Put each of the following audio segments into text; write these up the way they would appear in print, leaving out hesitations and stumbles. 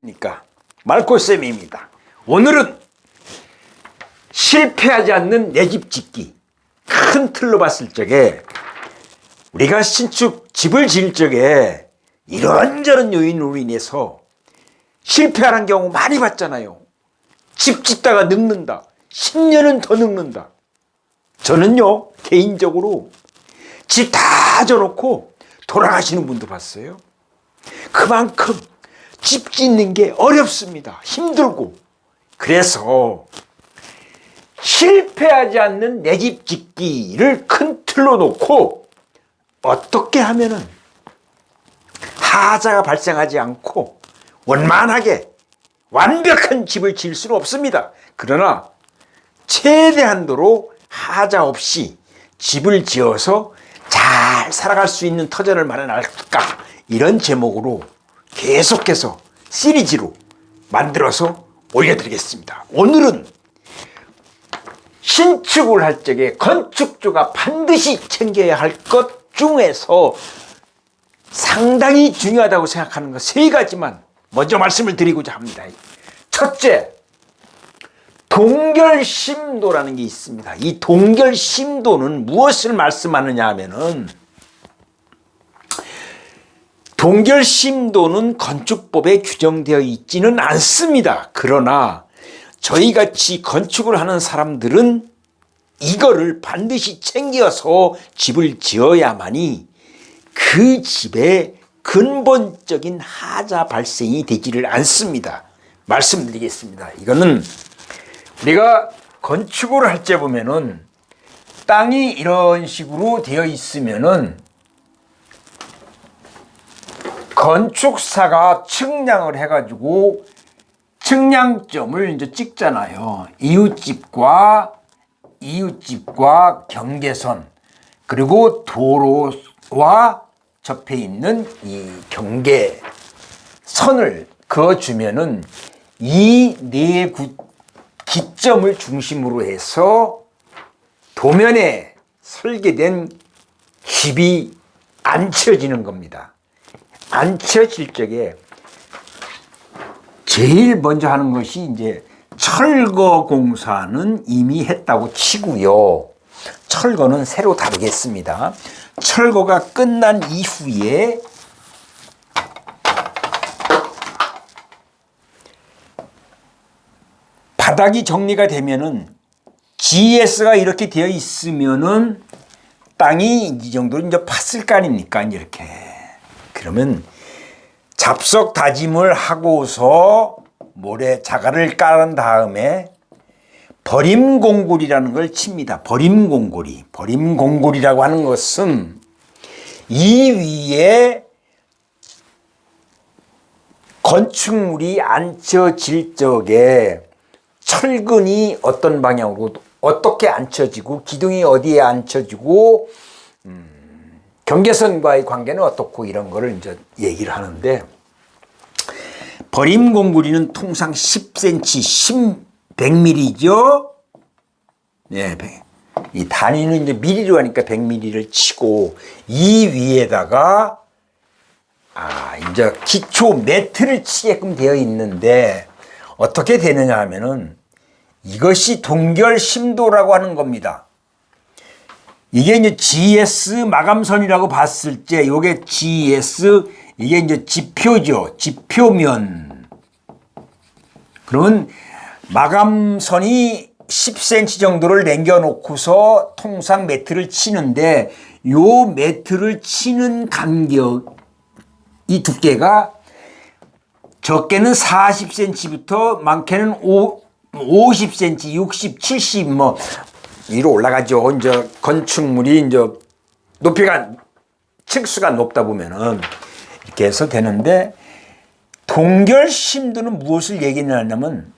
그러니까 말코쌤입니다. 오늘은 실패하지 않는 내 집 짓기, 큰 틀로 봤을 적에 우리가 신축 집을 지을 적에 이런저런 요인으로 인해서 실패하는 경우 많이 봤잖아요. 집 짓다가 늙는다, 10년은 더 늙는다. 저는요 개인적으로 집 다 져놓고 돌아가시는 분도 봤어요. 그만큼 집 짓는 게 어렵습니다. 힘들고. 그래서 실패하지 않는 내 집 짓기를 큰 틀로 놓고 어떻게 하면은 하자가 발생하지 않고 원만하게 완벽한 집을 지을 수는 없습니다. 그러나 최대한도로 하자 없이 집을 지어서 잘 살아갈 수 있는 터전을 마련할까, 이런 제목으로 계속해서 시리즈로 만들어서 올려드리겠습니다. 오늘은 신축을 할 적에 건축주가 반드시 챙겨야 할 것 중에서 상당히 중요하다고 생각하는 것 3가지만 먼저 말씀을 드리고자 합니다. 첫째, 동결심도라는 게 있습니다. 이 동결심도는 무엇을 말씀하느냐 하면은, 동결심도는 건축법에 규정되어 있지는 않습니다. 그러나 저희같이 건축을 하는 사람들은 이거를 반드시 챙겨서 집을 지어야만이 그 집에 근본적인 하자 발생이 되지를 않습니다. 말씀드리겠습니다. 이거는 우리가 건축을 할 때 보면은 땅이 이런 식으로 되어 있으면은 건축사가 측량을 해가지고 측량점을 이제 찍잖아요. 이웃집과 경계선, 그리고 도로와 접해 있는 이 경계선을 그어주면은 이 네 기점을 중심으로 해서 도면에 설계된 집이 안 치어지는 겁니다. 안 치어질 적에 제일 먼저 하는 것이 이제 철거 공사는 이미 했다고 치고요. 철거는 새로 다루겠습니다. 철거가 끝난 이후에 바닥이 정리가 되면은 GS가 이렇게 되어 있으면은 땅이 이 정도로 이제 팠을 거 아닙니까? 이렇게. 그러면 잡석 다짐을 하고서 모래 자갈을 깔은 다음에 버림공고리라는 걸 칩니다. 버림공고리. 버림공고리라고 하는 것은 이 위에 건축물이 앉혀질 적에 철근이 어떤 방향으로 어떻게 앉혀지고 기둥이 어디에 앉혀지고 경계선과의 관계는 어떻고, 이런 거를 이제 얘기를 하는데, 버림공구리는 통상 10cm, 100mm죠. 네, 이 단위는 이제 미리로 하니까 100mm를 치고, 이 위에다가 이제 기초 매트를 치게끔 되어 있는데, 어떻게 되느냐 하면은 이것이 동결심도라고 하는 겁니다. 이게 이제 GS 마감선이라고 봤을 때, 요게 GS, 이게 이제 지표죠. 지표면. 그러면 마감선이 10cm 정도를 남겨놓고서 통상 매트를 치는데, 요 매트를 치는 간격, 이 두께가 적게는 40cm부터 많게는 50cm, 60, 70 뭐 위로 올라가죠. 이제 건축물이 이제 높이가 층수가 높다 보면은 이렇게 해서 되는데, 동결심도는 무엇을 얘기하냐면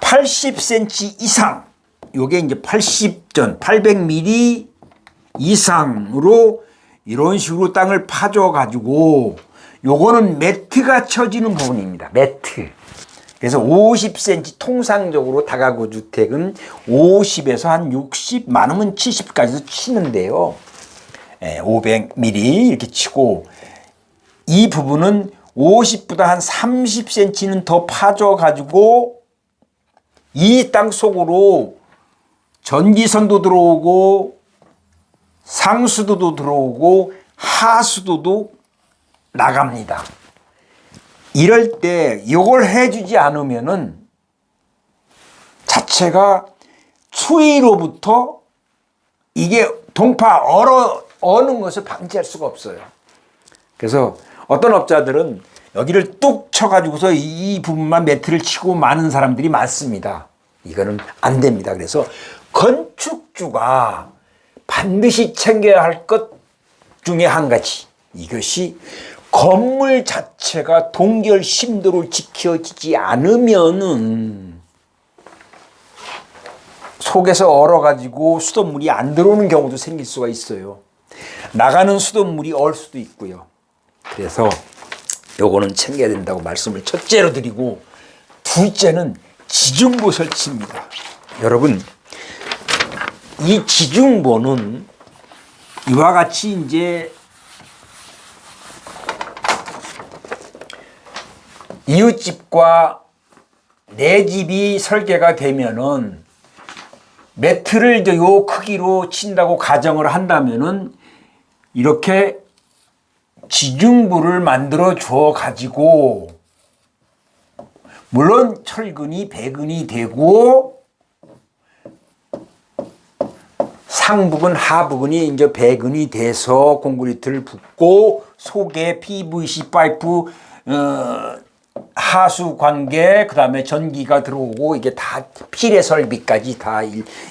80cm 이상, 요게 이제 80전 800mm 이상으로 이런 식으로 땅을 파줘 가지고 요거는 매트가 쳐지는 부분입니다. 매트. 그래서 50cm, 통상적으로 다가구 주택은 50에서 한 60, 많으면 70까지도 치는데요. 500mm 이렇게 치고, 이 부분은 50보다 한 30cm는 더 파줘가지고 이 땅 속으로 전기선도 들어오고 상수도도 들어오고 하수도도 나갑니다. 이럴 때 이걸 해주지 않으면은 자체가 추위로부터 이게 동파 어는 것을 방지할 수가 없어요. 그래서 어떤 업자들은 여기를 뚝 쳐가지고서 이 부분만 매트를 치고 많은 사람들이 많습니다. 이거는 안 됩니다. 그래서 건축주가 반드시 챙겨야 할 것 중에 한 가지, 이것이 건물 자체가 동결 심도를 지켜지지 않으면은 속에서 얼어가지고 수돗물이 안 들어오는 경우도 생길 수가 있어요. 나가는 수돗물이 얼 수도 있고요. 그래서 요거는 챙겨야 된다고 말씀을 첫째로 드리고, 둘째는 지중보 설치입니다. 여러분, 이 지중보는 이와 같이 이제 이웃집과 내 집이 설계가 되면은 매트를 이제 요 크기로 친다고 가정을 한다면은 이렇게 지중부를 만들어 줘 가지고, 물론 철근이 배근이 되고 상부근 하부근이 이제 배근이 돼서 콘크리트를 붓고 속에 PVC 파이프 하수 관계, 그다음에 전기가 들어오고 이게 다 필의 설비까지 다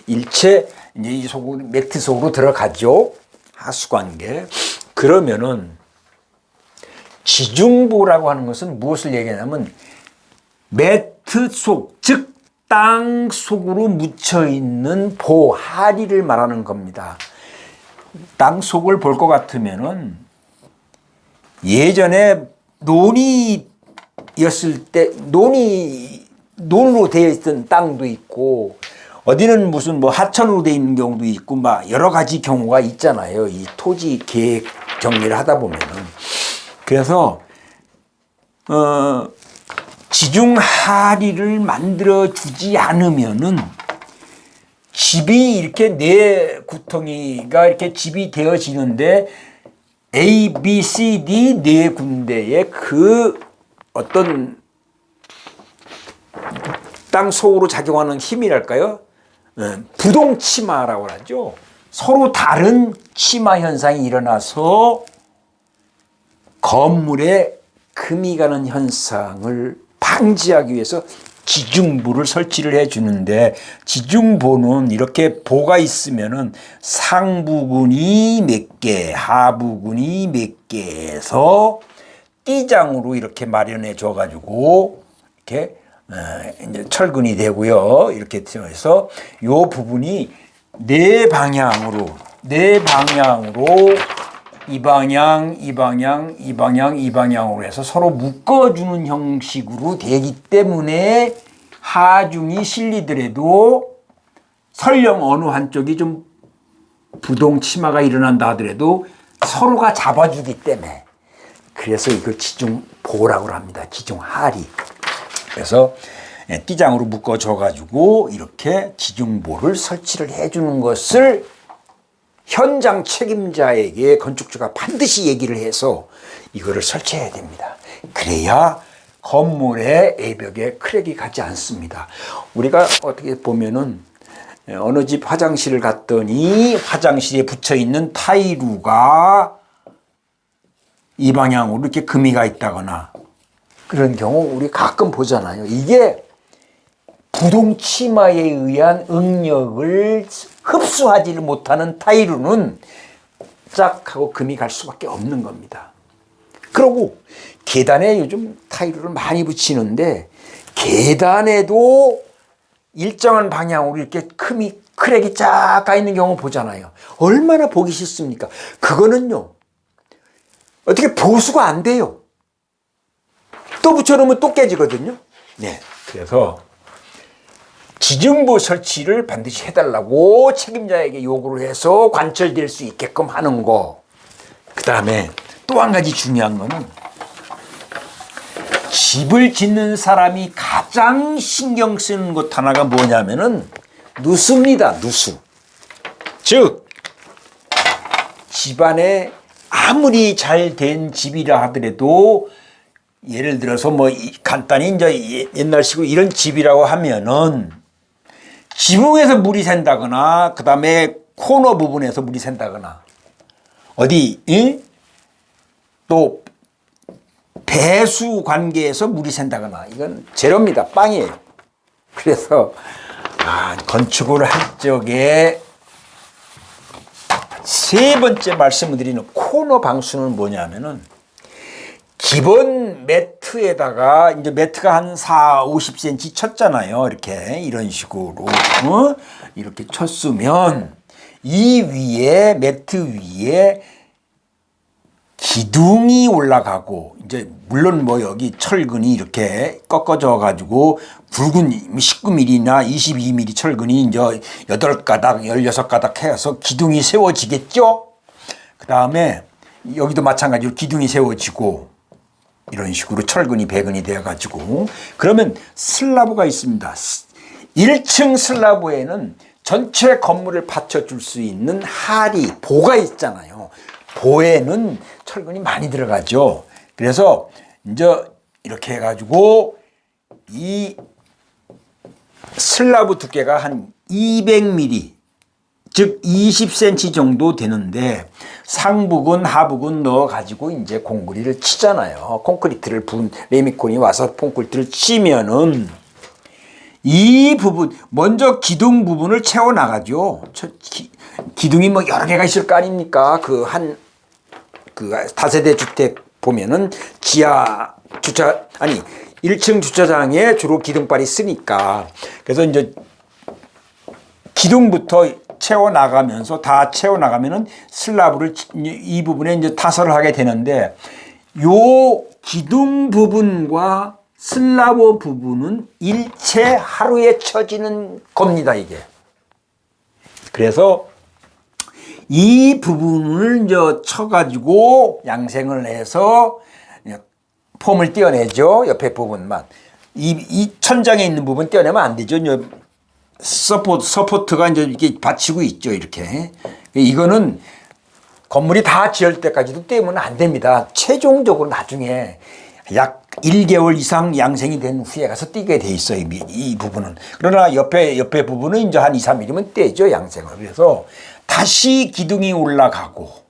일체 이제 이 속으로 매트 속으로 들어가죠. 하수 관계. 그러면은 지중보라고 하는 것은 무엇을 얘기하냐면 매트 속, 즉 땅 속으로 묻혀 있는 보하리를 말하는 겁니다. 땅 속을 볼 것 같으면은 예전에 논이었을 때 논으로 되어 있던 땅도 있고, 어디는 무슨 뭐 하천으로 되어 있는 경우도 있고, 막 여러 가지 경우가 있잖아요. 이 토지 계획 정리를 하다 보면은. 그래서 지중하리를 만들어 주지 않으면은 집이 이렇게 네 구덩이가 이렇게 집이 되어지는데 A, B, C, D 네 군데에 그 어떤 땅 속으로 작용하는 힘이랄까요? 부동치마라고 하죠. 서로 다른 치마 현상이 일어나서 건물에 금이 가는 현상을 방지하기 위해서 지중보를 설치를 해 주는데, 지중보는 이렇게 보가 있으면은 상부근이 몇 개, 하부근이 몇 개에서 띠장으로 이렇게 마련해 줘 가지고 이렇게 이제 철근이 되고요. 이렇게 해서 요 부분이 네 방향으로 이 방향, 이 방향, 이 방향, 이 방향으로 해서 서로 묶어주는 형식으로 되기 때문에 하중이 실리더라도 설령 어느 한쪽이 좀 부동치마가 일어난다 하더라도 서로가 잡아주기 때문에, 그래서 이걸 지중보라고 합니다. 지중하리. 그래서 띠장으로 묶어줘 가지고 이렇게 지중보를 설치를 해주는 것을 현장 책임자에게 건축주가 반드시 얘기를 해서 이거를 설치해야 됩니다. 그래야 건물의 외벽에 크랙이 가지 않습니다. 우리가 어떻게 보면은 어느 집 화장실을 갔더니 화장실에 붙여 있는 타일루가 이 방향으로 이렇게 금이가 있다거나 그런 경우 우리 가끔 보잖아요. 이게 부동치마에 의한 응력을 흡수하지를 못하는 타일루는 짝 하고 금이 갈 수밖에 없는 겁니다. 그리고 계단에 요즘 타일루를 많이 붙이는데 계단에도 일정한 방향으로 이렇게 크랙이 쫙 가 있는 경우 보잖아요. 얼마나 보기 싫습니까? 그거는요, 어떻게 보수가 안 돼요. 또 붙여놓으면 또 깨지거든요. 네. 그래서 지중보 설치를 반드시 해달라고 책임자에게 요구를 해서 관철될 수 있게끔 하는 거. 그 다음에 또 한 가지 중요한 거는 집을 짓는 사람이 가장 신경 쓰는 것 하나가 뭐냐면은 누수입니다. 누수. 즉 집안에 아무리 잘 된 집이라 하더라도 예를 들어서 뭐 간단히 이제 옛날식으로 이런 집이라고 하면은 지붕에서 물이 샌다거나 그 다음에 코너 부분에서 물이 샌다거나 어디 또 배수 관계에서 물이 샌다거나 이건 제로입니다. 빵이에요. 그래서 건축을 할 적에 세 번째 말씀을 드리는 코너 방수는 뭐냐면은 기본 매트에다가 이제 매트가 한 50cm 쳤잖아요. 이렇게 이런 식으로 이렇게 쳤으면 이 위에 매트 위에 기둥이 올라가고 이제 물론 뭐 여기 철근이 이렇게 꺾어져 가지고 굵은 19mm나 22mm 철근이 이제 8가닥, 16가닥 해서 기둥이 세워지겠죠. 그 다음에 여기도 마찬가지로 기둥이 세워지고 이런 식으로 철근이 배근이 되어 가지고 그러면 슬라브가 있습니다. 1층 슬라브에는 전체 건물을 받쳐줄 수 있는 하리, 보가 있잖아요. 보에는 철근이 많이 들어가죠. 그래서 이제 이렇게 해가지고 이 슬라브 두께가 한 200mm, 즉 20cm 정도 되는데 상부근 하부근 넣어가지고 이제 콘크리트를 치잖아요. 콘크리트를 레미콘이 와서 콘크리트를 치면은 이 부분 먼저 기둥 부분을 채워 나가죠. 기둥이 뭐 여러 개가 있을 거 아닙니까? 그 다세대 주택 보면은 지하 1층 주차장에 주로 기둥발이 쓰니까 그래서 이제 기둥부터 채워 나가면서 다 채워 나가면은 슬라브를 이 부분에 이제 타설을 하게 되는데 요 기둥 부분과 슬라브 부분은 일체 하루에 쳐지는 겁니다, 이게. 그래서 이 부분을 이제 쳐가지고 양생을 해서 폼을 떼어내죠. 옆에 부분만. 이 천장에 있는 부분 떼어내면 안 되죠. 서포트가 이제 이렇게 받치고 있죠. 이렇게. 이거는 건물이 다 지을 때까지도 떼면 안 됩니다. 최종적으로 나중에 약 1개월 이상 양생이 된 후에 가서 띄게 돼 있어요. 이 부분은. 그러나 옆에 부분은 이제 한 2, 3mm면 떼죠. 양생을. 그래서 다시 기둥이 올라가고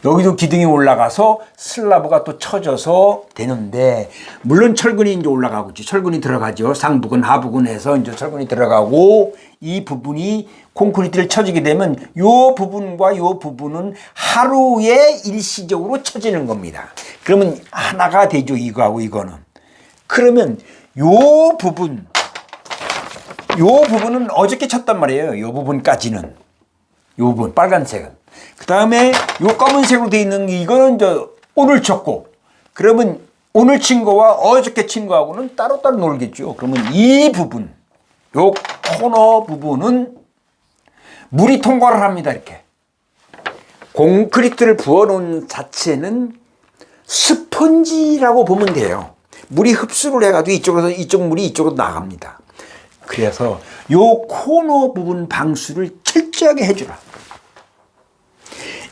여기도 기둥이 올라가서 슬라브가 또 쳐져서 되는데 물론 철근이 이제 올라가고 있죠. 철근이 들어가죠. 상부근 하부근 해서 이제 철근이 들어가고 이 부분이 콘크리트를 쳐지게 되면 요 부분과 요 부분은 하루에 일시적으로 쳐지는 겁니다. 그러면 하나가 되죠. 이거하고 이거는. 그러면 요 부분은 어저께 쳤단 말이에요. 요 부분까지는. 요 부분 빨간색은. 그 다음에 요 검은색으로 되어 있는 이거는 이제 오늘 쳤고 그러면 오늘 친 거와 어저께 친 거하고는 따로따로 놀겠죠. 그러면 이 부분 요 코너 부분은 물이 통과를 합니다. 이렇게 콘크리트를 부어놓은 자체는 스펀지라고 보면 돼요. 물이 흡수를 해가지고 이쪽에서 이쪽 물이 이쪽으로 나갑니다. 그래서 요 코너 부분 방수를 철저하게 해주라.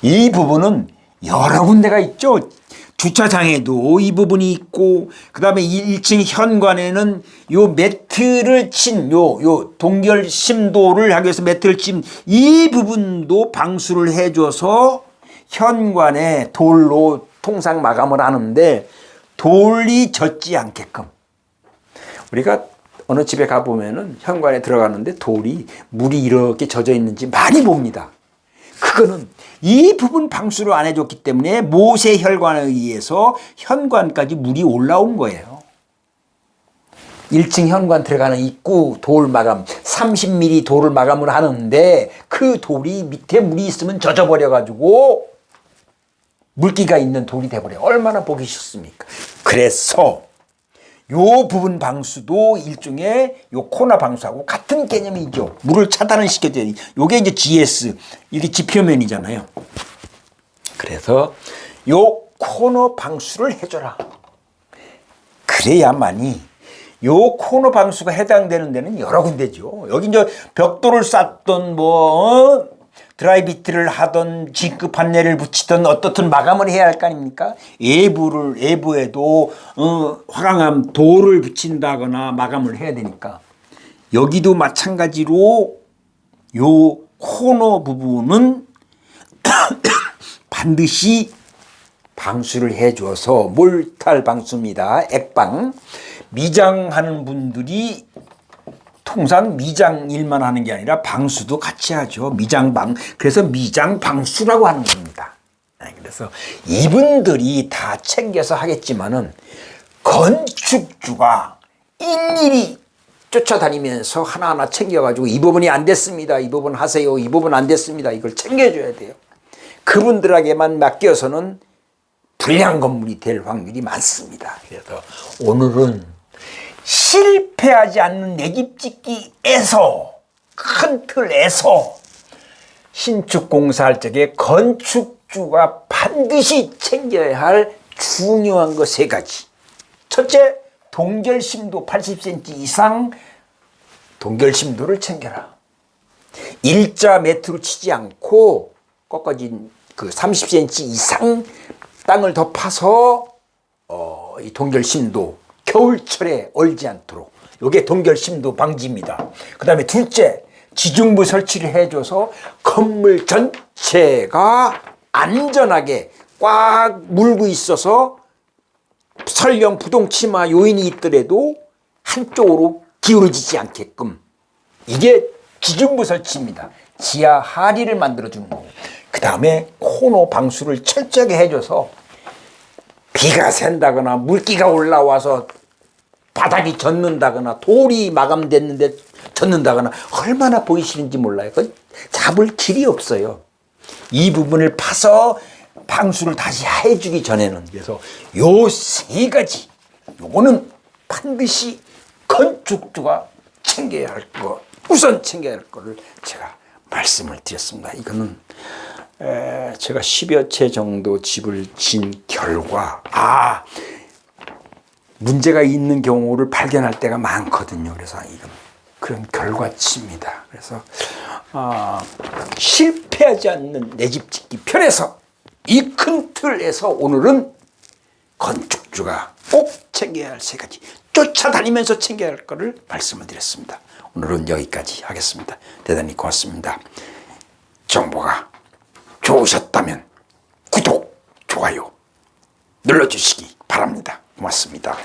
이 부분은 여러 군데가 있죠. 주차장에도 이 부분이 있고 그 다음에 1층 현관에는 요 매트를 친 요 동결 심도를 하기 위해서 매트를 친 이 부분도 방수를 해줘서 현관에 돌로 통상 마감을 하는데 돌이 젖지 않게끔 우리가 어느 집에 가보면은 현관에 들어가는데 돌이 물이 이렇게 젖어 있는지 많이 봅니다. 그거는 이 부분 방수를 안 해줬기 때문에 모세 혈관에 의해서 현관까지 물이 올라온 거예요. 1층 현관 들어가는 입구 돌 마감 30mm 돌을 마감을 하는데 그 돌이 밑에 물이 있으면 젖어버려 가지고 물기가 있는 돌이 돼버려요. 얼마나 보기 싫습니까? 그래서 요 부분 방수도 일종의 요 코너 방수하고 같은 개념이죠. 물을 차단을 시켜줘야 요게 이제 GS 이게 지표면이잖아요. 그래서 요 코너 방수를 해줘라. 그래야만이 요 코너 방수가 해당되는 데는 여러 군데죠. 여기 이제 벽돌을 쌓던 드라이비트를 하던 징크 판넬을 붙이던 어떻든 마감을 해야 할 거 아닙니까? 외부에도 화강암 돌을 붙인다거나 마감을 해야 되니까 여기도 마찬가지로 요 코너 부분은 반드시 방수를 해줘서 몰탈 방수입니다. 액방. 미장하는 분들이 통상 미장 일만 하는 게 아니라 방수도 같이 하죠. 미장방. 그래서 미장방수라고 하는 겁니다. 그래서 이분들이 다 챙겨서 하겠지만은 건축주가 일일이 쫓아다니면서 하나하나 챙겨가지고 이 부분이 안 됐습니다. 이 부분 하세요. 이 부분 안 됐습니다. 이걸 챙겨줘야 돼요. 그분들에게만 맡겨서는 불량 건물이 될 확률이 많습니다. 그래서 오늘은 실패하지 않는 내 집 짓기에서 큰 틀에서 신축 공사할 적에 건축주가 반드시 챙겨야 할 중요한 거 세 가지. 첫째, 동결심도 80cm 이상 동결심도를 챙겨라. 일자 매트로 치지 않고 꺾어진 그 30cm 이상 땅을 더 파서 이 동결심도 겨울철에 얼지 않도록, 이게 동결심도 방지입니다. 그 다음에 둘째, 지중부 설치를 해줘서 건물 전체가 안전하게 꽉 물고 있어서 설령 부동치마 요인이 있더라도 한쪽으로 기울어지지 않게끔, 이게 지중부 설치입니다. 지하 하리를 만들어주는 거고, 그 다음에 코너 방수를 철저하게 해줘서 비가 샌다거나 물기가 올라와서 바닥이 젖는다거나 돌이 마감됐는데 젖는다거나 얼마나 보이시는지 몰라요. 잡을 길이 없어요. 이 부분을 파서 방수를 다시 해주기 전에는. 그래서 요 세 가지, 요거는 반드시 건축주가 챙겨야 할 거, 우선 챙겨야 할 거를 제가 말씀을 드렸습니다. 이거는 제가 10여 채 정도 집을 진 결과 문제가 있는 경우를 발견할 때가 많거든요. 그래서 이건 그런 결과치입니다. 그래서 실패하지 않는 내 집 짓기 편에서 이 큰 틀에서 오늘은 건축주가 꼭 챙겨야 할 세 가지, 쫓아다니면서 챙겨야 할 거를 말씀을 드렸습니다. 오늘은 여기까지 하겠습니다. 대단히 고맙습니다. 정보가 좋으셨다면 구독, 좋아요 눌러주시기 바랍니다. 고맙습니다.